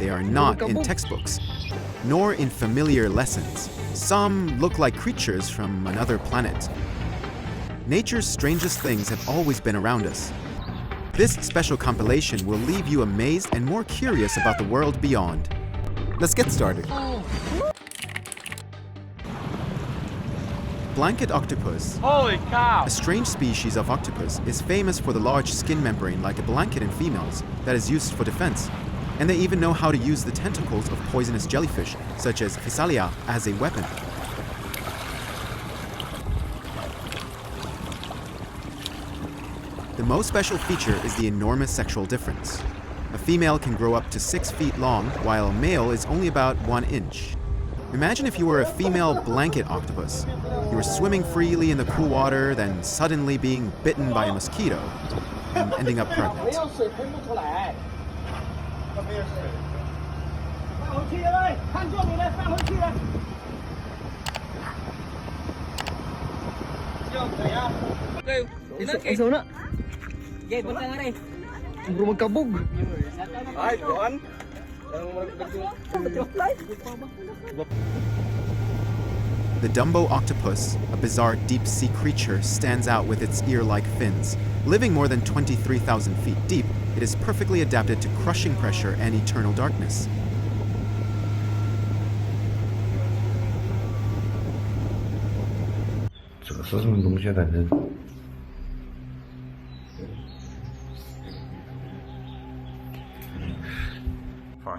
They are not in textbooks, nor in familiar lessons. Some look like creatures from another planet. Nature's strangest things have always been around us. This special compilation will leave you amazed and more curious about the world beyond. Let's get started. Blanket octopus, Holy cow! a strange species of octopus, is famous for the large skin membrane like a blanket in females that is used for defense. And they even know how to use the tentacles of poisonous jellyfish, such as Physalia, as a weapon. The most special feature is the enormous sexual difference. A female can grow up to 6 feet long, while a male is only about 1 inch. Imagine if you were a female blanket octopus. You were swimming freely in the cool water, then suddenly being bitten by a mosquito and ending up pregnant. The Dumbo octopus, a bizarre deep-sea creature, stands out with its ear-like fins. Living more than 23,000 feet deep, it is perfectly adapted to crushing pressure and eternal darkness.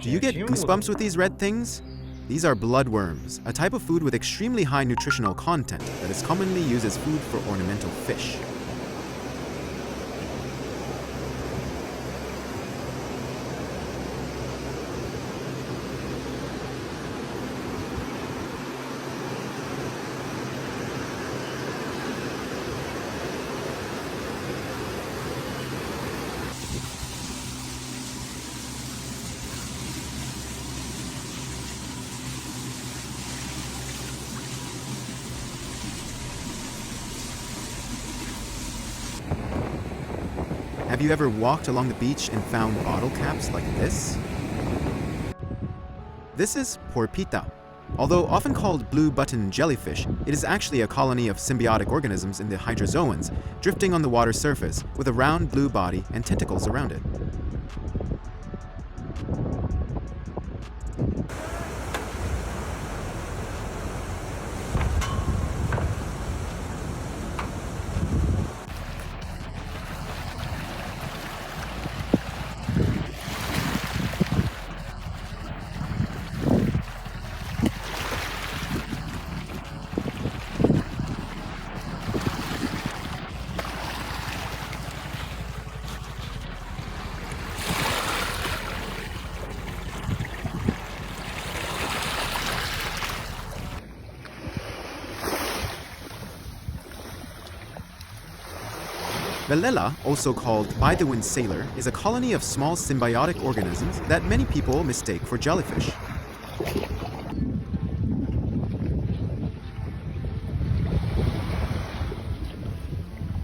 Do you get goosebumps with these red things? These are bloodworms, a type of food with extremely high nutritional content that is commonly used as food for ornamental fish. Have you ever walked along the beach and found bottle caps like this? This is Porpita. Although often called blue button jellyfish, it is actually a colony of symbiotic organisms in the hydrozoans, drifting on the water surface with a round blue body and tentacles around it. Velela, also called by-the-wind sailor, is a colony of small symbiotic organisms that many people mistake for jellyfish.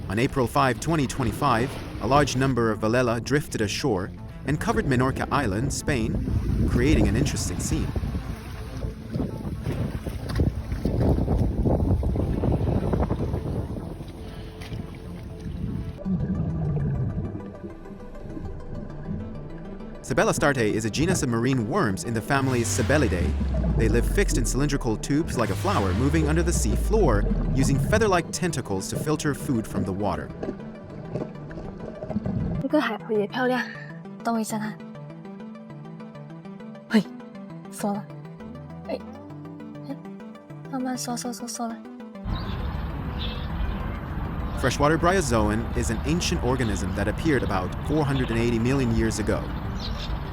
On April 5, 2025, a large number of Velela drifted ashore and covered Menorca Island, Spain, creating an interesting scene. Sabellastarte is a genus of marine worms in the family Sabellidae. They live fixed in cylindrical tubes like a flower, moving under the sea floor, using feather-like tentacles to filter food from the water. 这个海葵也漂亮，等我一下它。嘿，缩了，哎，慢慢缩了。 Freshwater bryozoan is an ancient organism that appeared about 480 million years ago.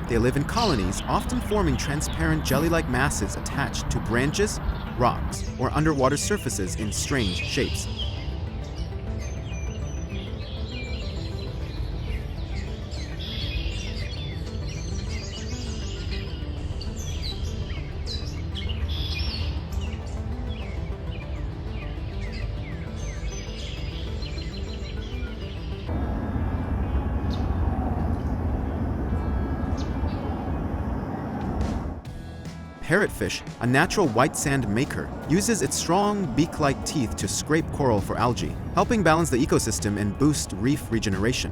They live in colonies, often forming transparent jelly-like masses attached to branches, rocks, or underwater surfaces in strange shapes. Parrotfish, a natural white sand maker, uses its strong beak-like teeth to scrape coral for algae, helping balance the ecosystem and boost reef regeneration.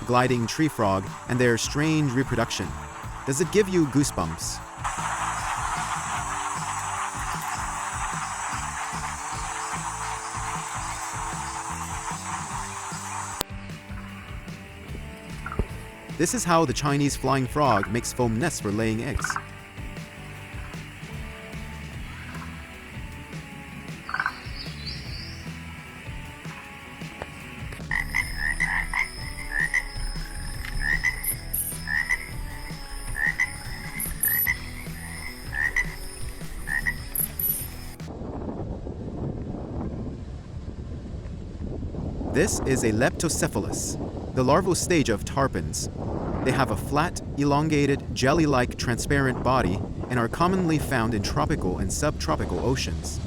Gliding tree frog and their strange reproduction. Does it give you goosebumps? This is how the Chinese flying frog makes foam nests for laying eggs. This is a leptocephalus, the larval stage of tarpons. They have a flat, elongated, jelly-like transparent body and are commonly found in tropical and subtropical oceans.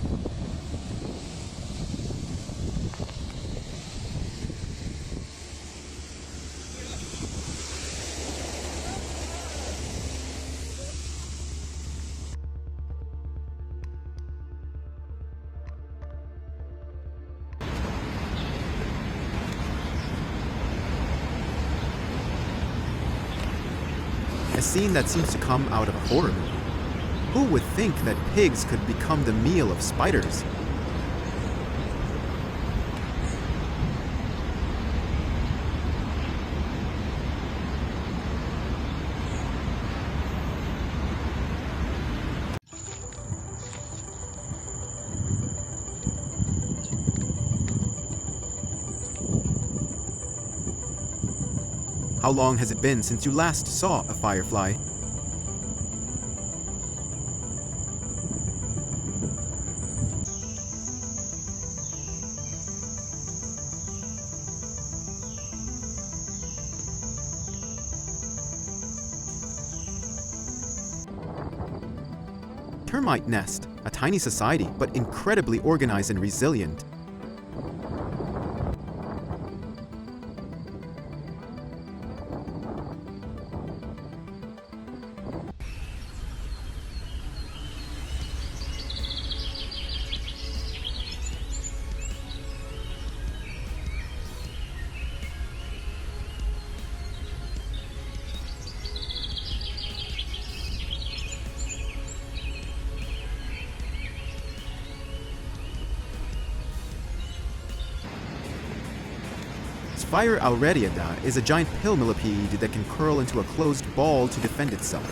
A scene that seems to come out of a horror movie. Who would think that pigs could become the meal of spiders? How long has it been since you last saw a firefly? Termite nest, a tiny society, but incredibly organized and resilient. Spire aureliada is a giant pill millipede that can curl into a closed ball to defend itself.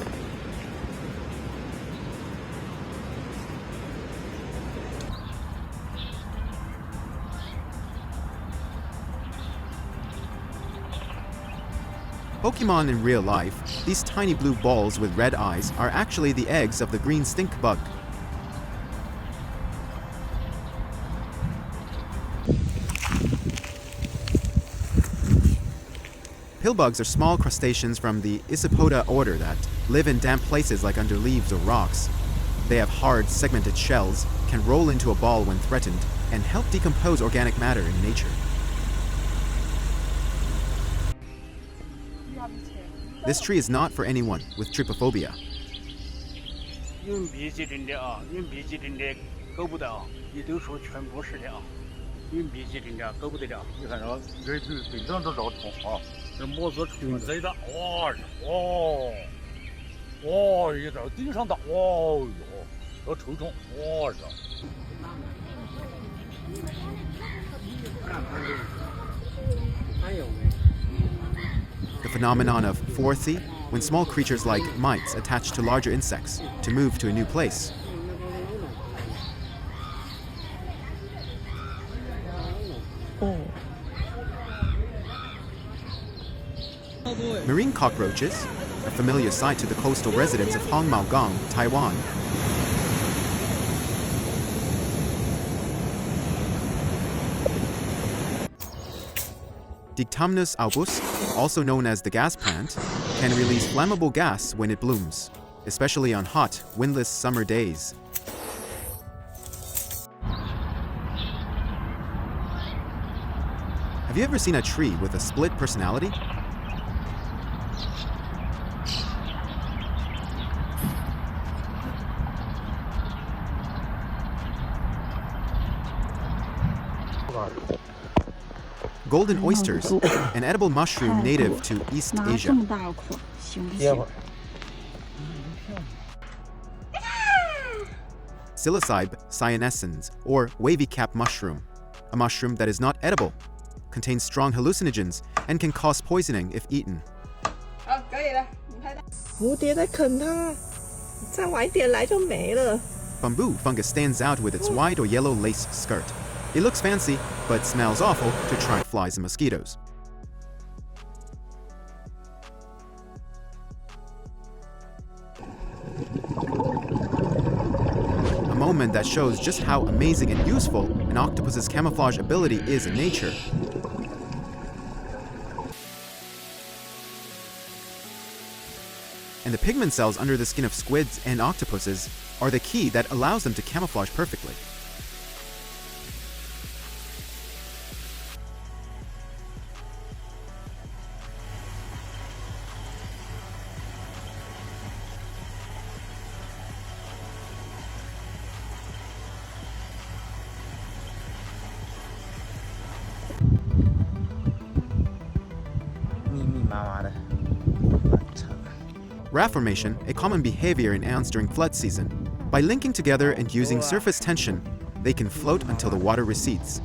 Pokemon in real life, these tiny blue balls with red eyes are actually the eggs of the green stink bug. Pillbugs are small crustaceans from the Isopoda order that live in damp places like under leaves or rocks. They have hard, segmented shells, can roll into a ball when threatened, and help decompose organic matter in nature. This tree is not for anyone with trypophobia. The phenomenon of fourthie, when small creatures like mites attach to larger insects to move to a new place. Marine cockroaches, a familiar sight to the coastal residents of Hongmaogang, Taiwan. Dictamnus albus, also known as the gas plant, can release flammable gas when it blooms. especially on hot, windless summer days. Have you ever seen a tree with a split personality? Golden oysters, an edible mushroom native to East Asia. Psilocybe cyanescens, or wavy cap mushroom, a mushroom that is not edible, contains strong hallucinogens, and can cause poisoning if eaten. 蝴蝶在啃它，再晚一点来就没了。 Bamboo fungus stands out with its white or yellow lace skirt. It looks fancy, but smells awful to attract flies and mosquitoes. A moment that shows just how amazing and useful an octopus's camouflage ability is in nature. And the pigment cells under the skin of squids and octopuses are the key that allows them to camouflage perfectly. Raft formation, a common behavior in ants during flood season. By linking together and using surface tension, they can float until the water recedes.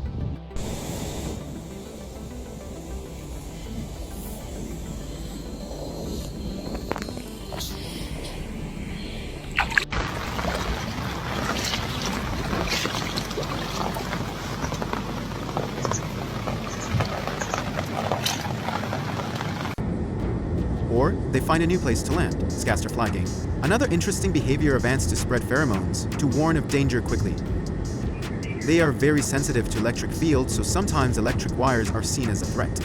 Or they find a new place to land, scatter flagging. Another interesting behavior of ants to spread pheromones, to warn of danger quickly. They are very sensitive to electric fields, so sometimes electric wires are seen as a threat.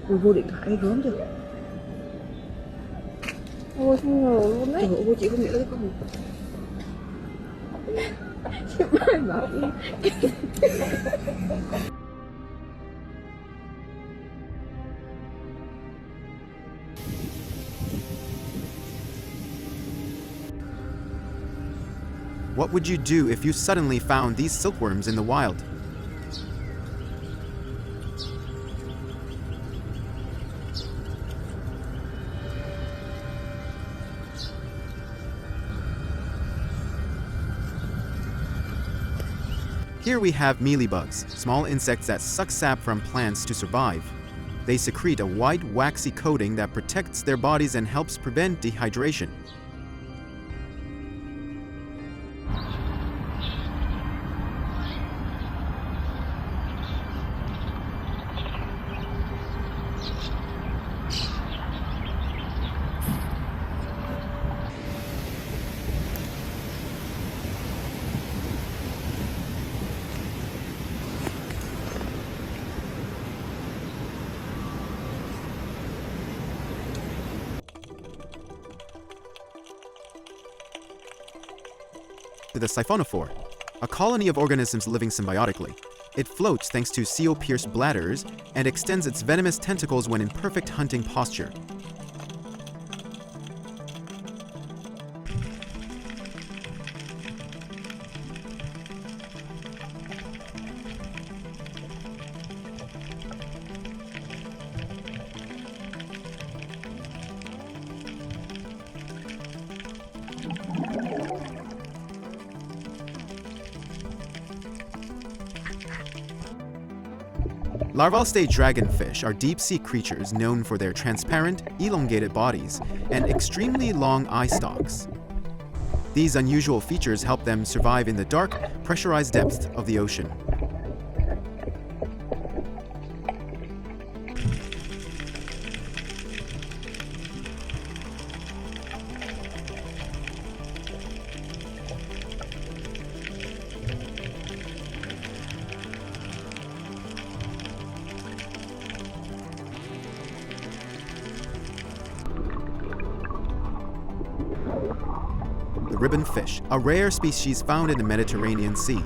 Vô điện thoại gớm chưa? Ôi không ngờ luôn đấy. Trời ơi, chị không nghĩ là con chị mai bảo What would you do if you suddenly found these silkworms in the wild? Here we have mealybugs, small insects that suck sap from plants to survive. They secrete a white, waxy coating that protects their bodies and helps prevent dehydration. To the siphonophore, a colony of organisms living symbiotically. It floats thanks to seal-pierced bladders and extends its venomous tentacles when in perfect hunting posture. Larval stage dragonfish are deep-sea creatures known for their transparent, elongated bodies and extremely long eye stalks. These unusual features help them survive in the dark, pressurized depths of the ocean. ribbon fish, a rare species found in the Mediterranean Sea.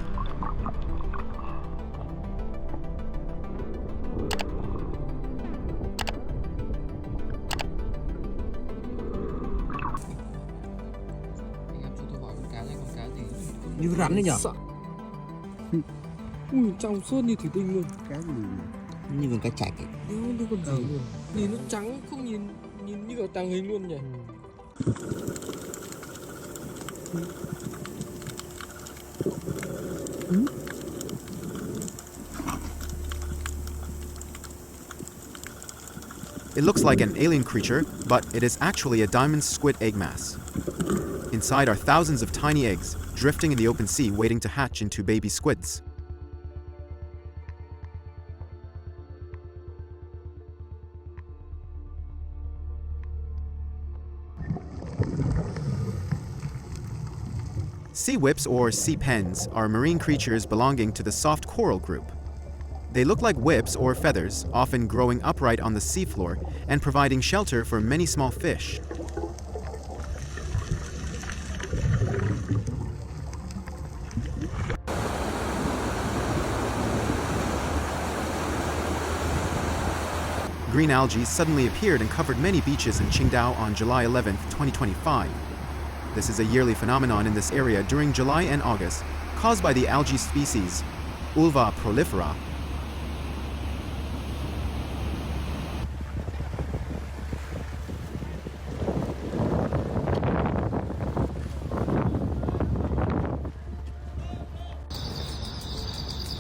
Như rắn đấy nhở? Ui, trong suốt như thủy tinh luôn. Cá gì? Như con cá chạch ấy. Như con gì luôn. Nhìn nó trắng, không nhìn như kiểu tàng hình luôn nhỉ? It looks like an alien creature, but it is actually a diamond squid egg mass. Inside are thousands of tiny eggs, drifting in the open sea waiting to hatch into baby squids. Sea whips or sea pens are marine creatures belonging to the soft coral group. They look like whips or feathers, often growing upright on the seafloor and providing shelter for many small fish. Green algae suddenly appeared and covered many beaches in Qingdao on July 11, 2025. This is a yearly phenomenon in this area during July and August, caused by the algae species Ulva prolifera.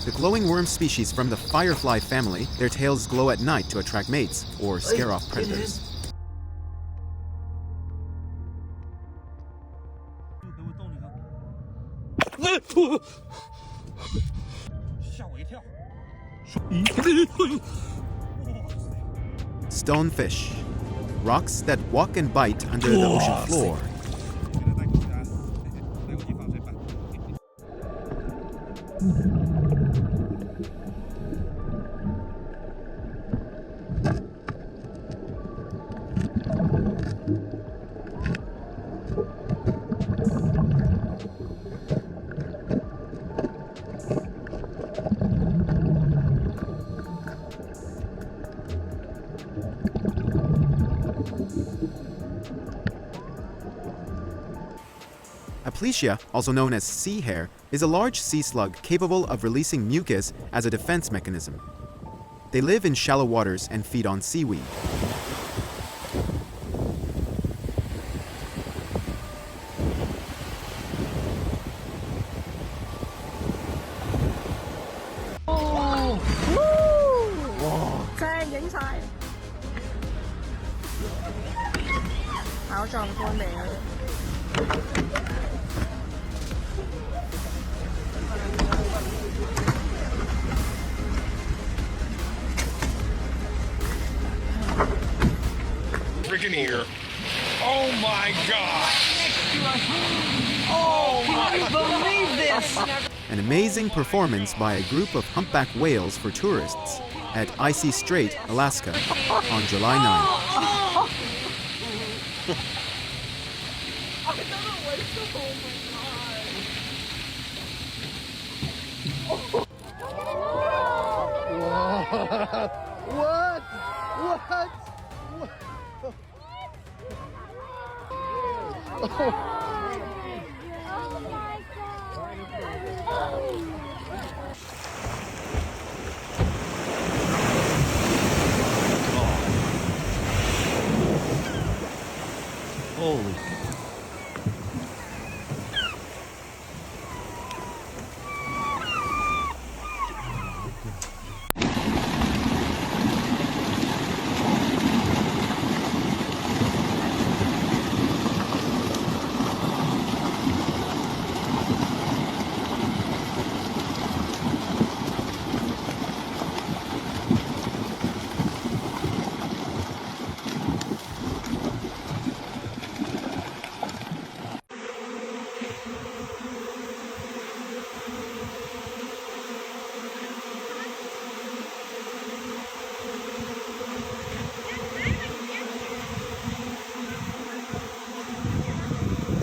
The glowing worm species from the firefly family, their tails glow at night to attract mates or scare off predators. Stonefish, rocks that walk and bite under the ocean floor. Aplysia, also known as sea hare, is a large sea slug capable of releasing mucus as a defense mechanism. They live in shallow waters and feed on seaweed. Freaking ear. Oh my god! Oh my Believe this! An amazing performance by a group of humpback whales for tourists at Icy Strait, Alaska on July 9th. What? Holy.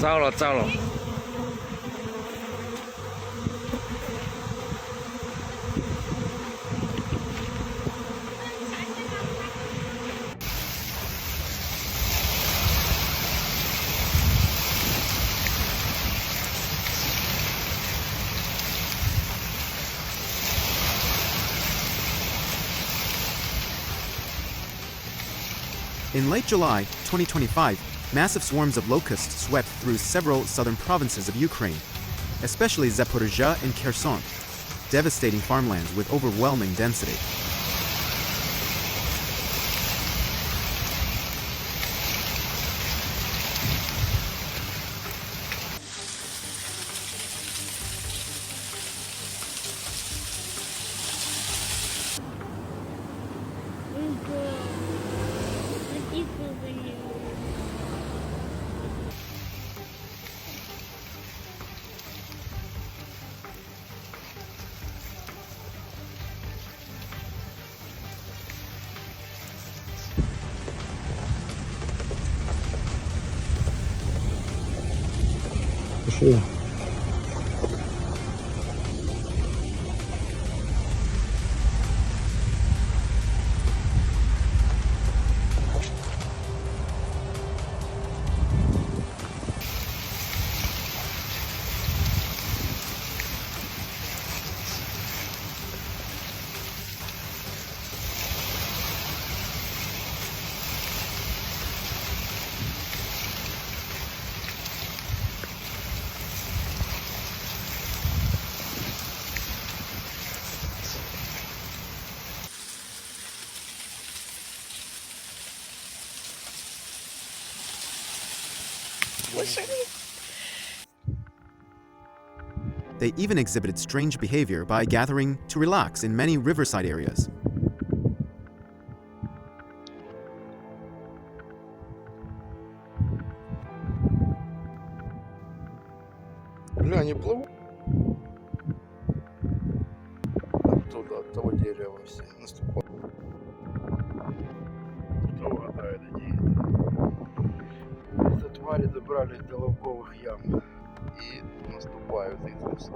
糟了糟了。In late July 2025, massive swarms of locusts swept through several southern provinces of Ukraine, especially Zaporizhzhia and Kherson, devastating farmlands with overwhelming density. Пошли. They even exhibited strange behavior by gathering to relax in many riverside areas. Бля, они плывут. Оттуда, от того дерева все наступают. Кто угадает, где это? Это твари добрались до лобковых ям и наступают из леса.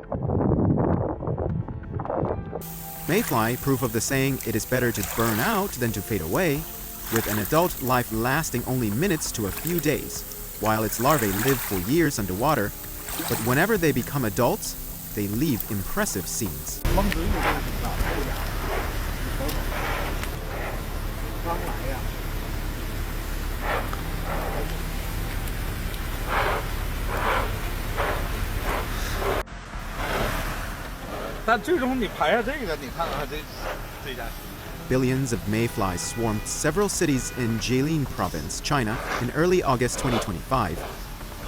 Mayfly, proof of the saying, it is better to burn out than to fade away, with an adult life lasting only minutes to a few days, while its larvae live for years underwater. But whenever they become adults, they leave impressive scenes. Billions of mayflies swarmed several cities in Jilin province, China, in early August 2025.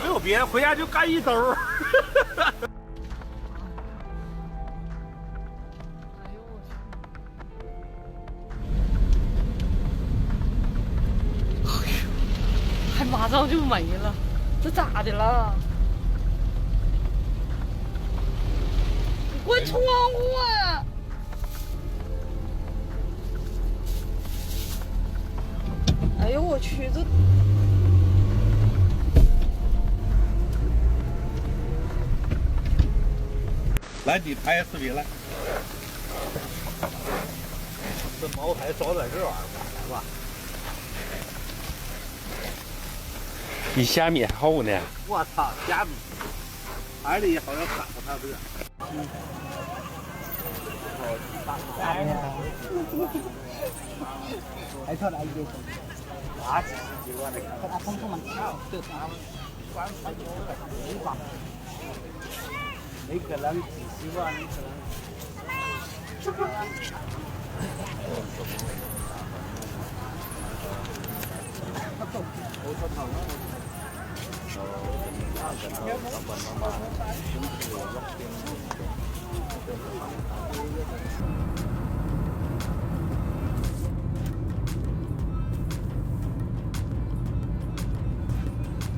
没有别，回家就干一兜。还马上就没了，这咋的了？你关窗户啊！哎呦我去，这。 来，你拍视频来。这茅台早在这玩意儿是吧？比虾米还厚呢。我操，虾米！海里好像砍过它这。哎呀！还错了一点。啊，几万的，他风控嘛，这他关太多了，没法。 你可能几十万，你可能。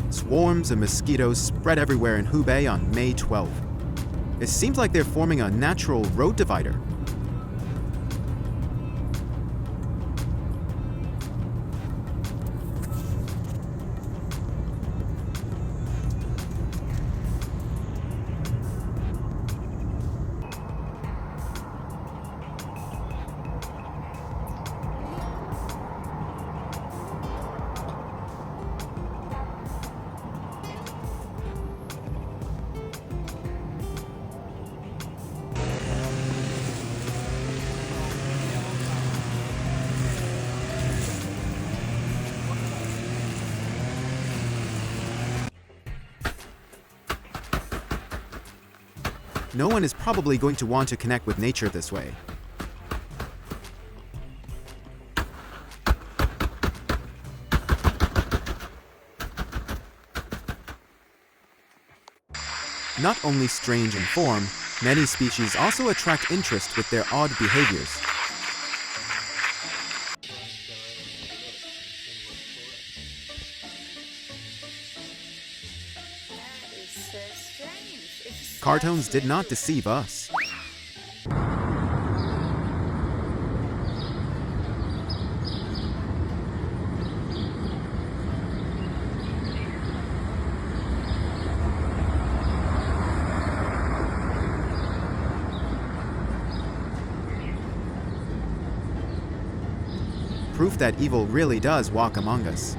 Swarms of mosquitoes spread everywhere in Hubei on May 12. It seems like they're forming a natural road divider. No one is probably going to want to connect with nature this way. Not only strange in form, many species also attract interest with their odd behaviors. Cartoons did not deceive us. Proof that evil really does walk among us.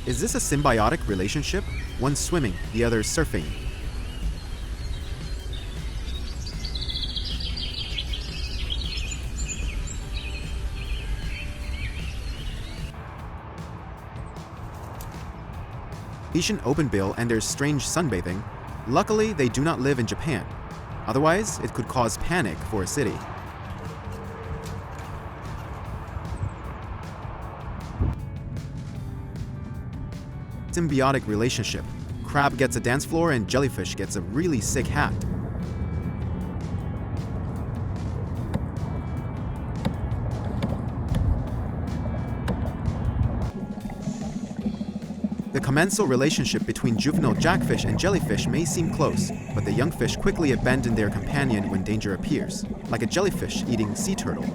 Is this a symbiotic relationship? One swimming, the other surfing. Asian openbill and their strange sunbathing. Luckily, they do not live in Japan. Otherwise, it could cause panic for a city. Symbiotic relationship. Crab gets a dance floor and jellyfish gets a really sick hat. The commensal relationship between juvenile jackfish and jellyfish may seem close, but the young fish quickly abandon their companion when danger appears, like a jellyfish eating sea turtle.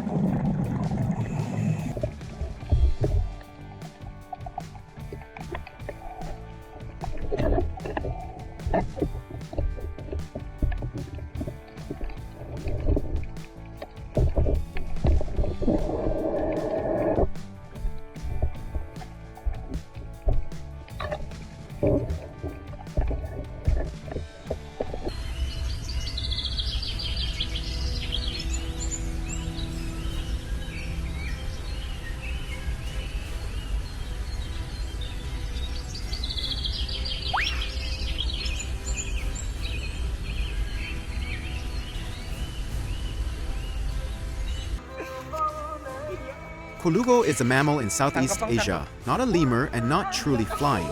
Kolugo is a mammal in Southeast Asia, not a lemur and not truly flying.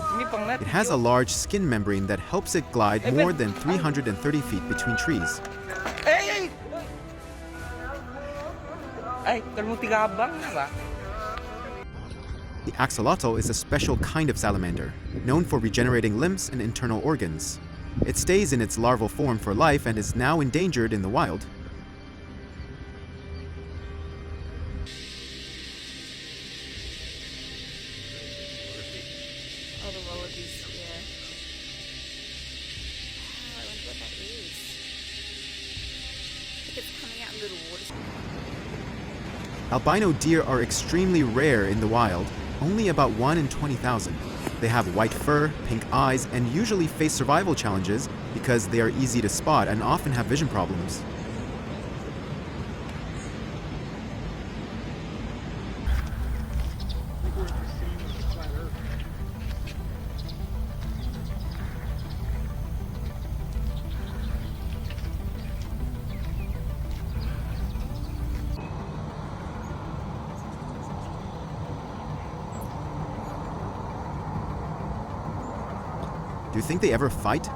It has a large skin membrane that helps it glide more than 330 feet between trees. The axolotl is a special kind of salamander, known for regenerating limbs and internal organs. It stays in its larval form for life and is now endangered in the wild. Albino deer are extremely rare in the wild, only about 1 in 20,000. They have white fur, pink eyes, and usually face survival challenges because they are easy to spot and often have vision problems. Do you think they ever fight?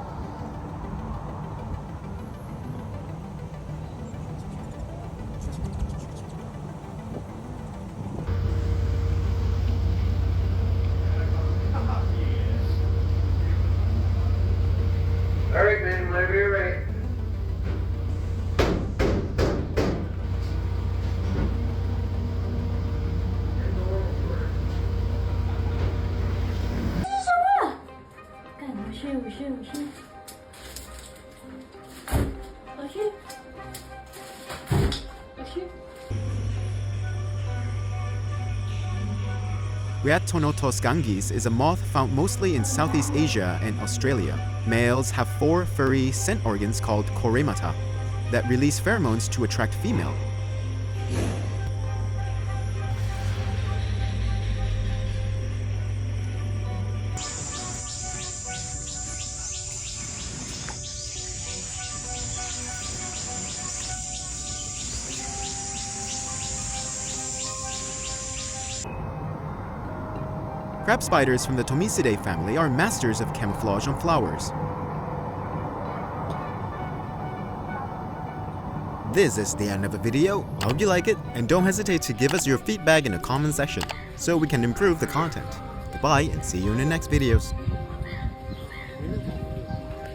Rhiantonotos gangis is a moth found mostly in Southeast Asia and Australia. Males have 4 furry scent organs called choremata that release pheromones to attract female. Crab spiders from the Tomisidae family are masters of camouflage on flowers. This is the end of the video. I hope you like it, and don't hesitate to give us your feedback in the comment section so we can improve the content. Goodbye and see you in the next videos.